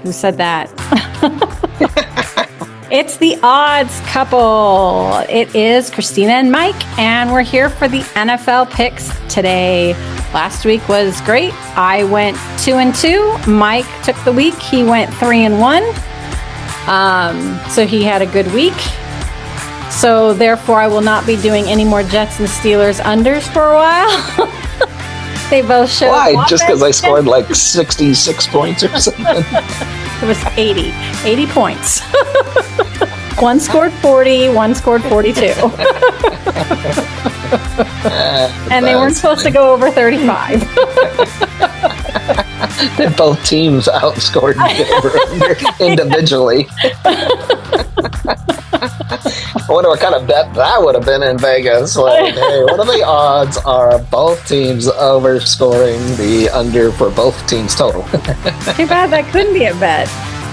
Who said that? It's the odds couple. It is Christina and Mike, and we're here for the NFL picks today. Last week was great. I went 2-2. Mike took the week. He went 3-1. So he had a good week. So therefore, I will not be doing any more Jets and Steelers unders for a while. They both showed. Why? Just because I scored like 66 points or something? It was 80 points. One scored 40, one scored 42. And they weren't supposed to go over 35. Both teams outscored individually. I wonder what kind of bet that would have been in Vegas. Like, hey, what are the odds are both teams overscoring the under for both teams total? Too bad that couldn't be a bet.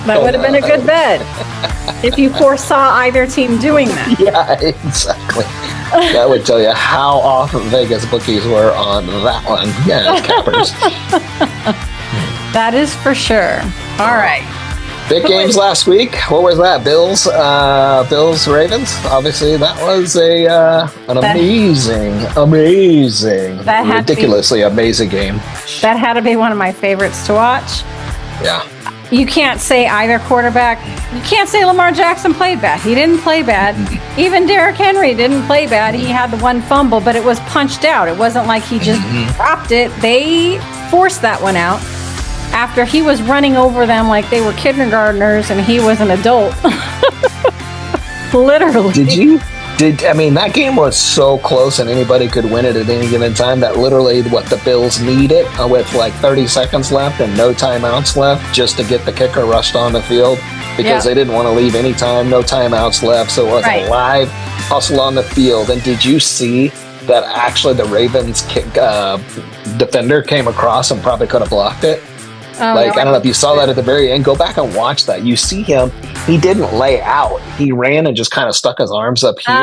That would have been a good bet if you foresaw either team doing that. Yeah, exactly. That would tell you how off Vegas bookies were on that one. Yeah, cappers. That is for sure. All right. Big games last week. What was that? Bills, Ravens. Obviously, that was an ridiculously amazing game. That had to be one of my favorites to watch. Yeah. You can't say either quarterback. You can't say Lamar Jackson played bad. He didn't play bad. Even Derrick Henry didn't play bad. He had the one fumble, but it was punched out. It wasn't like he just dropped it. They forced that one out after he was running over them like they were kindergartners and he was an adult. Literally. That game was so close and anybody could win it at any given time that literally what the Bills needed with like 30 seconds left and no timeouts left just to get the kicker rushed on the field because they didn't want to leave any time, no timeouts left. So it was a live hustle on the field. And did you see that actually the Ravens defender came across and probably could have blocked it? I don't know if you saw that at the very end. Go back and watch that. You see him. He didn't lay out. He ran and just kind of stuck his arms up here.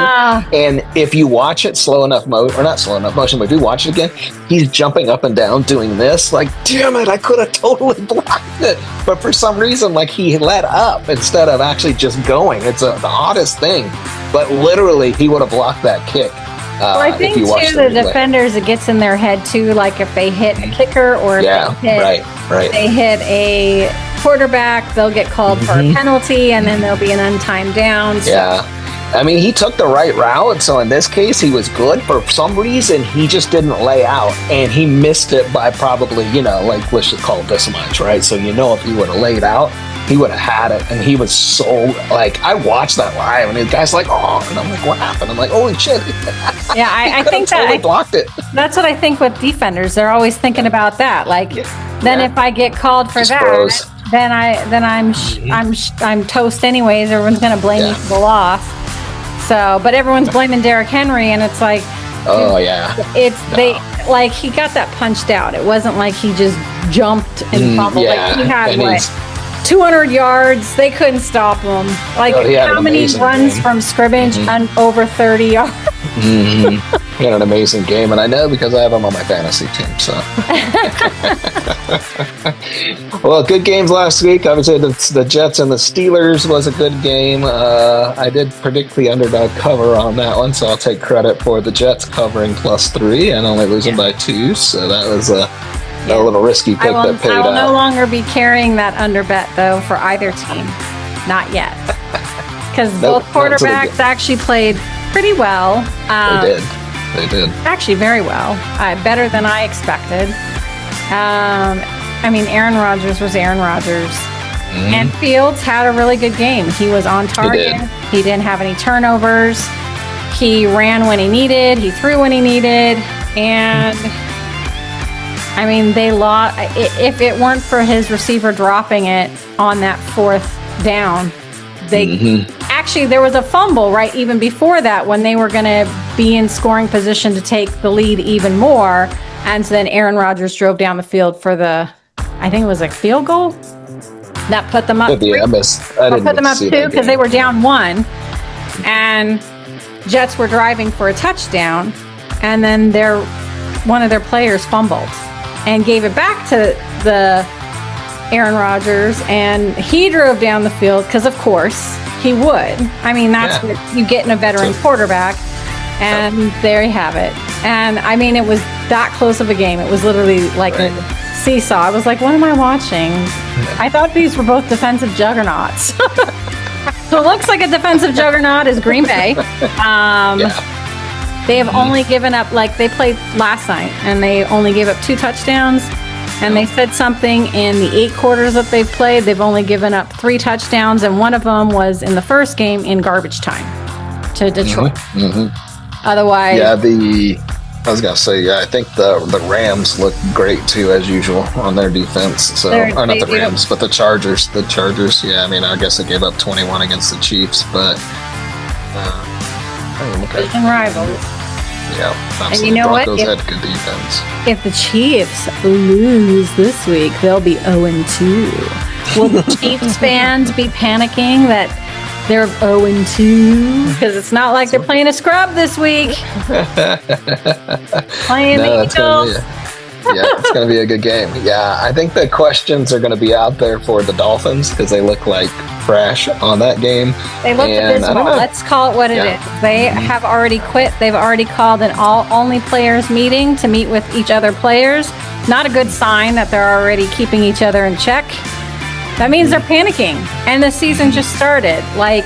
And if you watch it not slow enough motion, but if you watch it again, he's jumping up and down doing this. Like, damn it, I could have totally blocked it. But for some reason, like he let up instead of actually just going. It's the oddest thing. But literally, he would have blocked that kick. Well, I think, too, the defenders, it gets in their head, too, like if they hit a kicker or if they hit a quarterback, they'll get called for a penalty, and then there'll be an untimed down. So. Yeah. I mean, he took the right route, so in this case, he was good. For some reason, he just didn't lay out, and he missed it by probably, let's just call it this much, right? So, if he would have laid out, he would have had it, and he was so, I watched that live, and the guy's like, oh, and I'm like, what happened? I'm like, holy shit. Yeah, I think totally blocked it. That's what I think with defenders. They're always thinking about that. If I get called for that, I'm toast anyways. Everyone's going to blame me for the loss. So, but everyone's blaming Derrick Henry, and it's like, he got that punched out. It wasn't like he just jumped and fumbled. He had 200 yards. They couldn't stop him. How many runs from scrimmage and over 30 yards? He had an amazing game, and I know because I have him on my fantasy team. So, well, good games last week. I would say the Jets and the Steelers was a good game. I did predict the underdog cover on that one, so I'll take credit for the Jets covering +3 and only losing by 2. So that was a little risky pick that paid out. I will no longer be carrying that under bet, though, for either team. Not yet. Because both quarterbacks actually played pretty well. They did. Actually, very well. Better than I expected. Aaron Rodgers was Aaron Rodgers. And Fields had a really good game. He was on target. He didn't have any turnovers. He ran when he needed. He threw when he needed. And, they lost. If it weren't for his receiver dropping it on that fourth down, actually, there was a fumble right even before that when they were going to be in scoring position to take the lead even more. And so then Aaron Rodgers drove down the field for I think it was a field goal that put them up. Put them up 2 because they were down 1. And Jets were driving for a touchdown. And then one of their players fumbled and gave it back to Aaron Rodgers, and he drove down the field because, of course, he would. I mean, that's what you get in a veteran quarterback. And there you have it. And I mean, it was that close of a game. It was literally like a seesaw. I was like, what am I watching? I thought these were both defensive juggernauts. So it looks like a defensive juggernaut is Green Bay. They have only given up, like they played last night, and they only gave up 2 touchdowns. And they said something in the 8 quarters that they've played, they've only given up 3 touchdowns, and one of them was in the first game in garbage time to Detroit. Otherwise, I was gonna say, I think the Rams look great too, as usual, on their defense. So, or not the Rams, but the Chargers. The Chargers, I mean, I guess they gave up 21 against the Chiefs, but division rivals. Yeah, absolutely. And you know Broncos what? had good defense. If the Chiefs lose this week, they'll be 0-2. Will the Chiefs fans be panicking that they're 0-2? Because it's not like they're playing a scrub this week. Playing the Eagles. It's going to be a good game. Yeah, I think the questions are going to be out there for the Dolphins because they look like trash on that game. They look abysmal. Let's call it what it is. They have already quit. They've already called an all-only players meeting to meet with each other players. Not a good sign that they're already keeping each other in check. That means they're panicking, and the season just started. Like,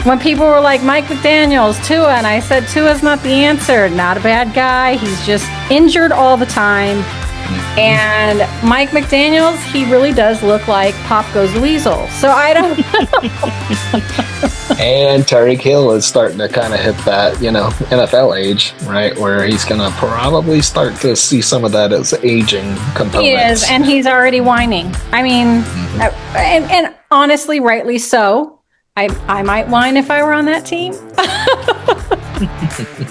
when people were like, Mike McDaniels, Tua, and I said, Tua's not the answer. Not a bad guy. He's just injured all the time. And Mike McDaniels, he really does look like Pop Goes the Weasel. So I don't know. And Tyreek Hill is starting to kind of hit that, NFL age, right? Where he's going to probably start to see some of that as aging components. He is, and he's already whining. I mean, and honestly, rightly so. I might whine if I were on that team.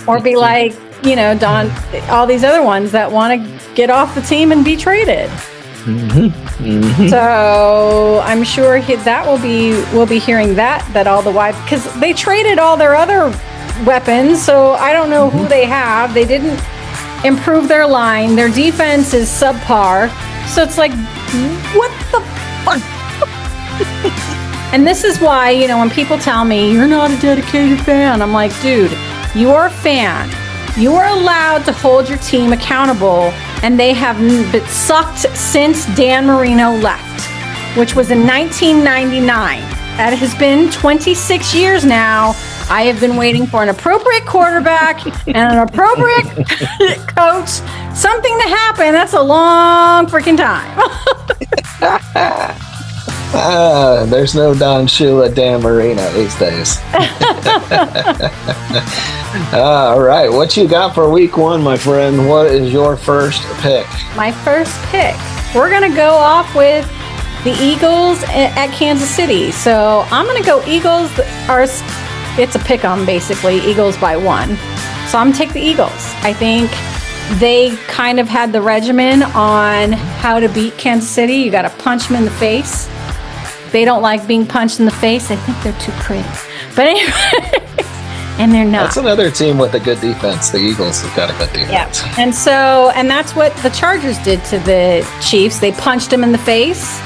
Or be like, Don, all these other ones that want to get off the team and be traded. So I'm sure we'll be hearing that all the while, because they traded all their other weapons. So I don't know who they have. They didn't improve their line. Their defense is subpar. So it's like, what the fuck? And this is why, when people tell me, you're not a dedicated fan, I'm like, dude, you are a fan. You are allowed to hold your team accountable, and they have been sucked since Dan Marino left, which was in 1999. That has been 26 years now. I have been waiting for an appropriate quarterback and an appropriate coach, something to happen. That's a long freaking time. There's no Don Shula, Dan Marino these days. All right, what you got for week 1, my friend? What is your first pick? My first pick. We're going to go off with the Eagles at Kansas City. So I'm going to go Eagles. It's a pick 'em, basically. Eagles by 1. So I'm going to take the Eagles. I think they kind of had the regimen on how to beat Kansas City. You got to punch them in the face. They don't like being punched in the face. They think they're too pretty. But anyway, and they're not. That's another team with a good defense. The Eagles have got a good defense. Yeah. And that's what the Chargers did to the Chiefs. They punched them in the face.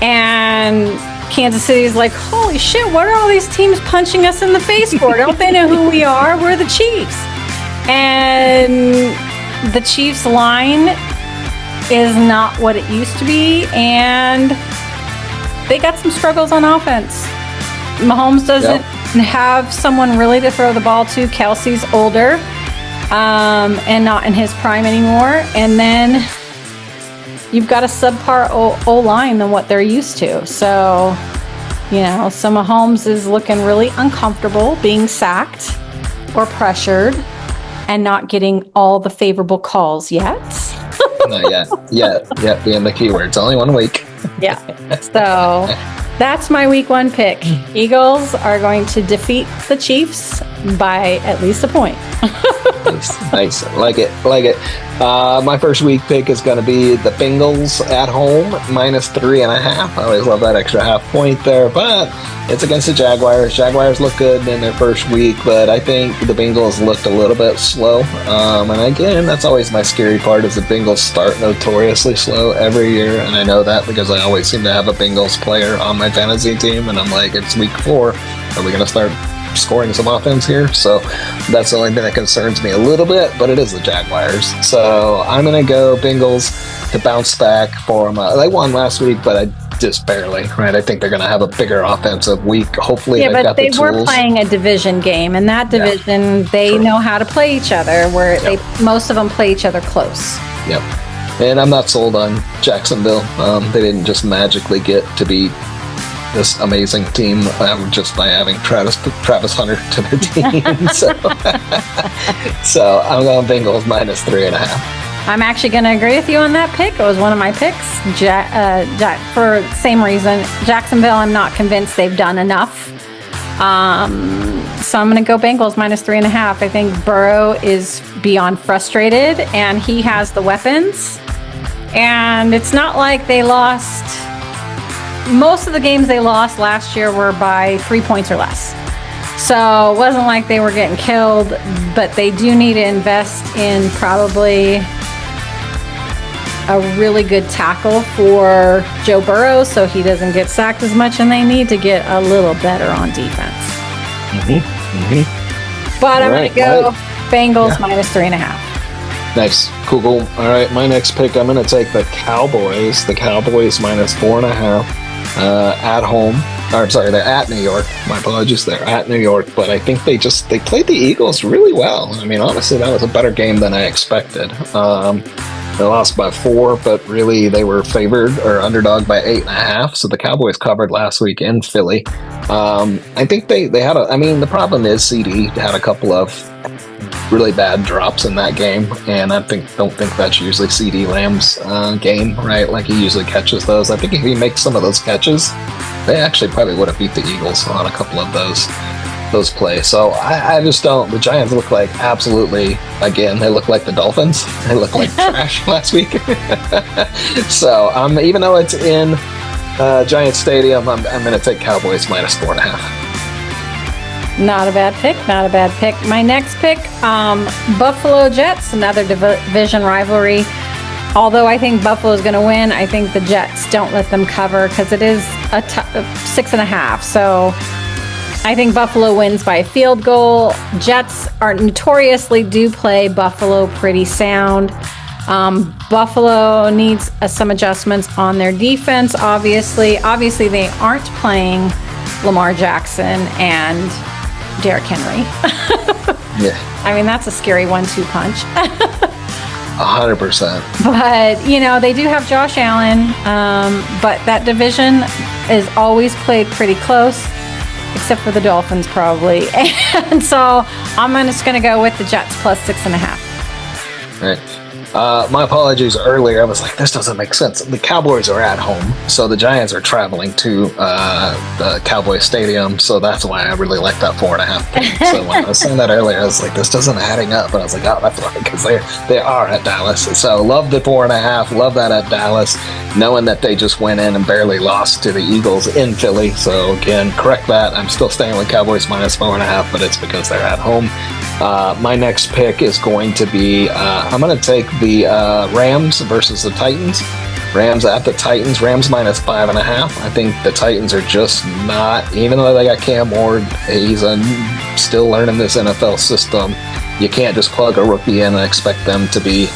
And Kansas City's like, holy shit, what are all these teams punching us in the face for? Don't they know who we are? We're the Chiefs. And the Chiefs line is not what it used to be. And they got some struggles on offense. Mahomes doesn't have someone really to throw the ball to. Kelsey's older and not in his prime anymore. And then you've got a subpar O-line than what they're used to. So, so Mahomes is looking really uncomfortable being sacked or pressured and not getting all the favorable calls yet. Not yet. Yet being the keywords. Only 1 week. Yeah. So that's my week 1 pick. Eagles are going to defeat the Chiefs by at least a point. Nice. Like it. My first week pick is going to be the Bengals at home, -3.5. I always love that extra half point there, but it's against the Jaguars. Jaguars look good in their first week, but I think the Bengals looked a little bit slow. And again, that's always my scary part is the Bengals start notoriously slow every year, and I know that because I always seem to have a Bengals player on my fantasy team, and I'm like, it's week 4. Are we going to start scoring some offense here? So that's the only thing that concerns me a little bit, but it is the Jaguars. So I'm going to go Bengals to bounce back for them. They won last week, but I just barely, right? I think they're going to have a bigger offensive week. Hopefully they've got the tools. They were playing a division game, and that division, they know how to play each other, where most of them play each other close. Yep. And I'm not sold on Jacksonville. They didn't just magically get to beat this amazing team just by having Travis Hunter to their team. So I'm going Bengals -3.5. I'm actually going to agree with you on that pick. It was one of my picks. For the same reason, Jacksonville, I'm not convinced they've done enough. So I'm going to go Bengals -3.5. I think Burrow is beyond frustrated, and he has the weapons. And it's not like they lost. Most of the games they lost last year were by 3 points or less. So it wasn't like they were getting killed, but they do need to invest in probably a really good tackle for Joe Burrow so he doesn't get sacked as much, and they need to get a little better on defense. But I'm going to go Bengals -3.5. Nice. Cool. All right, my next pick, I'm going to take the Cowboys. The Cowboys -4.5 at home. Or, sorry, they're at New York. My apologies. They're at New York, but I think they played the Eagles really well. I mean, honestly, that was a better game than I expected. They lost by 4, but really they were favored or underdog by 8.5. So the Cowboys covered last week in Philly. I think they had the problem is CD had a couple of really bad drops in that game, and I don't think that's usually CD Lamb's game, right? Like he usually catches those. I think if he makes some of those catches, they actually probably would have beat the Eagles on a couple of those plays. So I just don't. The Giants look like absolutely, again, they look like the Dolphins. They look like trash last week. So even though it's in Giants Stadium, I'm going to take Cowboys -4.5. Not a bad pick. My next pick, Buffalo Jets, another division rivalry. Although I think Buffalo is going to win, I think the Jets don't let them cover because it is a 6.5. So I think Buffalo wins by a field goal. Jets are notoriously do play Buffalo pretty sound. Buffalo needs some adjustments on their defense. Obviously they aren't playing Lamar Jackson and Derrick Henry. Yeah. I mean, that's a scary 1-2 punch. 100%. But, they do have Josh Allen, but that division is always played pretty close, except for the Dolphins probably. And so I'm just going to go with the Jets +6.5. Right. My apologies earlier. I was like, this doesn't make sense. The Cowboys are at home, so the Giants are traveling to the Cowboy Stadium, so that's why I really like that 4.5 pick. So when I was saying that earlier, I was like, this doesn't adding up, and I was like, oh, that's why, because they are at Dallas. So love the 4.5, love that at Dallas, knowing that they just went in and barely lost to the Eagles in Philly. So again, correct that. I'm still staying with Cowboys -4.5, but it's because they're at home. My next pick is going to be, I'm going to take the Rams versus the Titans. Rams at the Titans. Rams -5.5. I think the Titans are just not, even though they got Cam Ward, he's still learning this NFL system. You can't just plug a rookie in and expect them to be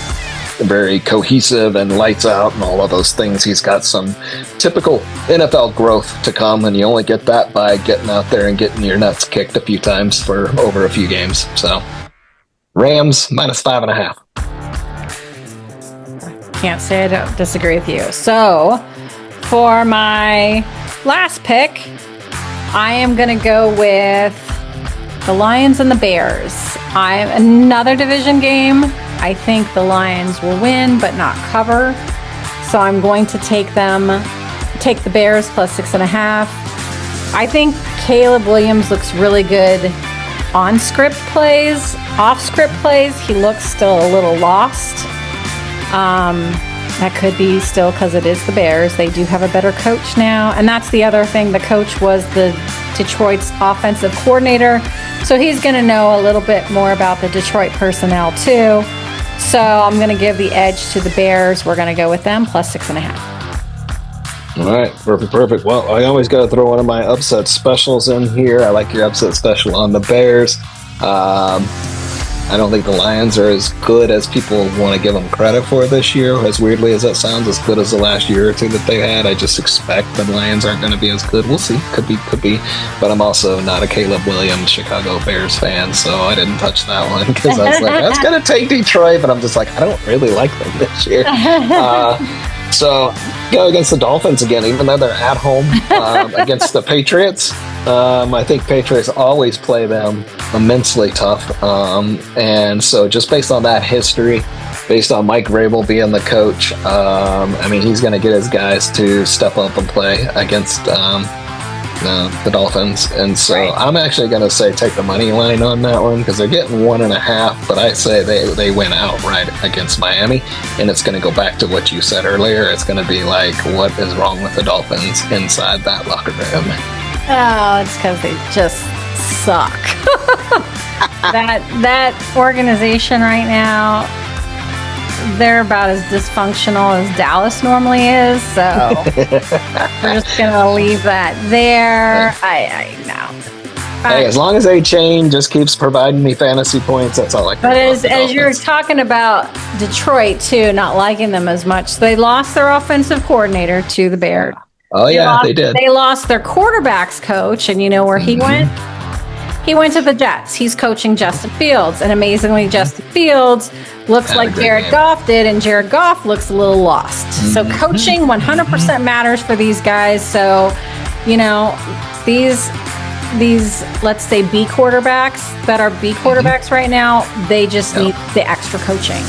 very cohesive and lights out and all of those things. He's got some typical NFL growth to come, and you only get that by getting out there and getting your nuts kicked a few times for over a few games. So Rams -5.5. Can't say I don't disagree with you. So for my last pick, I am going to go with the Lions and the Bears. Another division game. I think the Lions will win, but not cover. So I'm going to take the Bears +6.5. I think Caleb Williams looks really good on-script plays, off-script plays, he looks still a little lost. That could be still because it is the Bears. They do have a better coach now. And that's the other thing. The coach was the Detroit's offensive coordinator. So he's going to know a little bit more about the Detroit personnel too. So I'm going to give the edge to the Bears. We're going to go with them plus 6.5. All right, perfect. Well, I always got to throw one of my upset specials in here. I like your upset special on the Bears. I don't think the Lions are as good as people want to give them credit for this year. As weirdly as that sounds, as good as the last year or two that they had. I just expect the Lions aren't going to be as good. We'll see. Could be. But I'm also not a Caleb Williams Chicago Bears fan, so I didn't touch that one because I was like, that's going to take Detroit. But I'm just like, I don't really like them this year. So go against the Dolphins again, even though they're at home against the Patriots. I think Patriots always play them immensely tough. And so just based on that history, based on Mike Vrabel being the coach, I mean, he's going to get his guys to step up and play against the Dolphins. And so I'm actually going to say take the money line on that one because they're getting 1.5, but I say they win outright against Miami. And it's going to go back to what you said earlier. It's going to be like, what is wrong with the Dolphins inside that locker room? Oh, it's because they just suck. that organization right now, they're about as dysfunctional as Dallas normally is. So we're just gonna leave that there. I know. Hey, as long as they change, just keeps providing me fantasy points. That's all I can. But as you're talking about Detroit too, not liking them as much, they lost their offensive coordinator to the Bears. Oh, they did. They lost their quarterback's coach, and you know where he went? He went to the Jets. He's coaching Justin Fields, and amazingly, Justin Fields looks like Jared Goff did, and Jared Goff looks a little lost. So coaching 100% matters for these guys. So, you know, these let's say B quarterbacks that are B quarterbacks right now, they just need the extra coaching,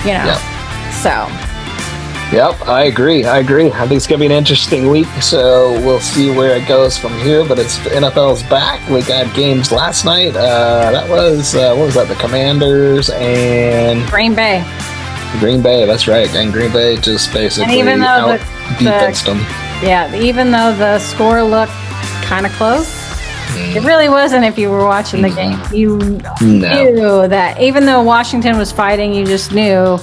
you know. So. Yep, I agree. I think it's going to be an interesting week, so we'll see where it goes from here. But it's NFL's back. We got games last night. That was, what was that, the Commanders and... Green Bay, that's right. And Green Bay just basically out-defensed them. Yeah, even though the score looked kind of close, it really wasn't if you were watching the game. You knew that. Even though Washington was fighting, you just knew...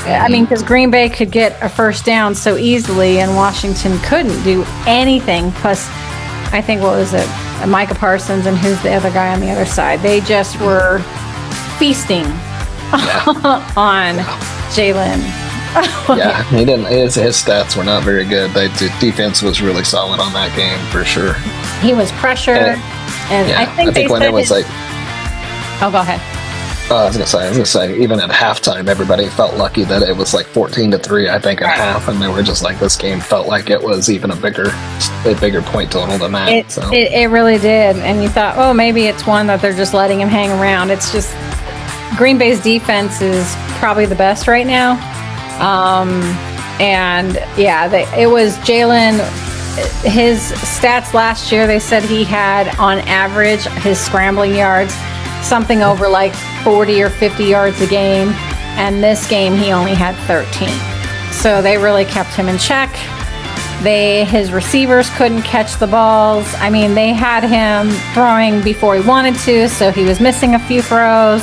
I mean, because Green Bay could get a first down so easily, and Washington couldn't do anything. Plus, I think, what was it? Micah Parsons and who's the other guy on the other side? They just were feasting on Jalen. Yeah, he didn't. His stats were not very good. The defense was really solid on that game for sure. He was pressured, and I think when it was like, oh, go ahead. I was gonna say, even at halftime, everybody felt lucky that it was like 14-3, I think, at half, and they were just like, this game felt like it was even a bigger point total than that. It really did, and you thought, oh, maybe it's one that they're just letting him hang around. It's just Green Bay's defense is probably the best right now, and it was Jalen. His stats last year, they said he had on average his scrambling yards something over like 40 or 50 yards a game, and this game he only had 13. So they really kept him in check. His receivers couldn't catch the balls. I mean, they had him throwing before he wanted to, so he was missing a few throws.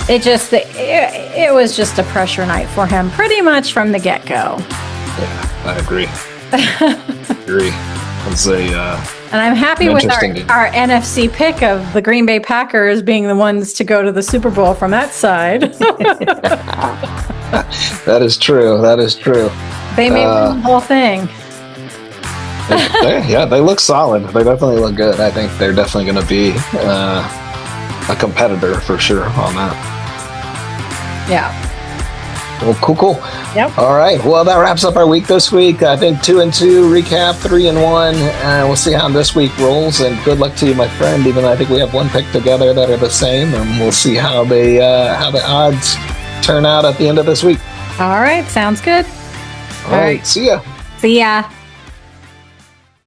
It was just a pressure night for him pretty much from the get-go. Yeah, I agree. And I'm happy with our NFC pick of the Green Bay Packers being the ones to go to the Super Bowl from that side. That is true. They may win the whole thing. They look solid. They definitely look good. I think they're definitely going to be a competitor for sure on that. Yeah. Well, cool. Yep. All right. Well, that wraps up our week this week. I think 2-2 recap, 3-1. We'll see how this week rolls. And good luck to you, my friend. Even though I think we have one pick together that are the same, and we'll see how the odds turn out at the end of this week. All right. Sounds good. All right. See ya. See ya.